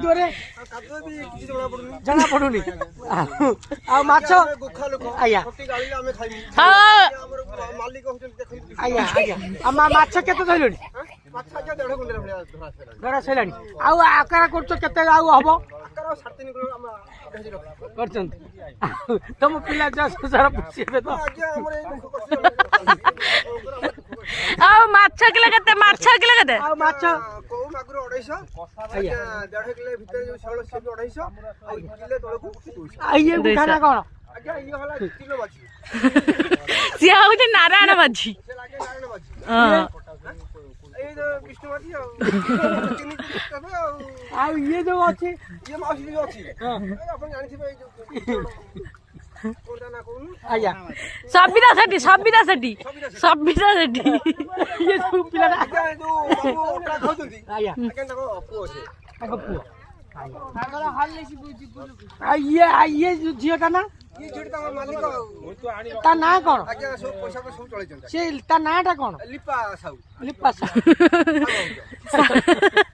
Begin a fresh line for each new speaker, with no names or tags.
କାଦୁଅରେ ଜଣା ପଡୁନି ଆଉ ମାଛ ଆଜ୍ଞା ଆଜ୍ଞା ଆଜ୍ଞା ଆଉ ମାଛ କେତେ ଧରିଲଣି ଧରା ସରିଲାଣି ଆଉ ଆକାର କରୁଛ କେତେ ଆଉ ହବ କରିଛନ୍ତି ତମ ପିଲା ସାରା ପୁଷିବେ ତ
ଆଉ ମାଛ କିଲୋ କେତେ ମାଛ କିଲୋ କେତେ
ଆଉ ମାଛ
କୋଉ ମାଗୁର 250 ଆଜ୍ଞା 1.5 କିଲୋ ଭିତରେ ଯୋଉ ଶାଳ ସେ 250 ଆଉ କିଲୋ ତଳକୁ 200
ଆଉ ଇଏ ବୁଖାନା କଣ
ଆଜ୍ଞା ଇଏ ହେଲା କିଲୋ ବାଛି
ସିଏ ହଉଛି ନାରାୟଣ ବାଜି
ସେ ଲାଗେ ନାରାୟଣ ବାଛି
ହଁ
ଏଇ ଯୋଉ ବିଷ୍ଣୁ ବାଛି ଆଉ ତିନି ତବେ
ଆଉ ଇଏ ଯୋଉ ଅଛି
ଇଏ ମାଉସୀ ଯୋଉ ଅଛି ଆପଣ ଜାଣିଥିବେ ଏଇ ଯୋଉ କୋଉଟା ନା କୋଉନୁ
ଆଜ୍ଞା
ସବିତା ସେଠି ସବିତା ସେଠି ସବିତା ସେଠି
ଇଏ ସବୁ ପିଲାଟା
ଆଜ୍ଞା ଯୋଉ ବାବୁ ଅଟା ଖାଉଛନ୍ତି
ଆଜ୍ଞା
ଆଜ୍ଞା ତାଙ୍କ ପୁଅ ସେ
ତାଙ୍କ ପୁଅ ଆଉ ଇଏ ଝିଅଟା ନା
ଇଏ ଝିଅଟି ତାଙ୍କ ମାଲିକ ଆଉ
ତା ନାଁ କଣ
ଆଜ୍ଞା ସବୁ ପଇସା ସବୁ ଚଳେଇଛନ୍ତି
ସେ ତା ନାଁ ଟା କଣ
ଲିପା ସାହୁ
ଲିପା ସାହୁ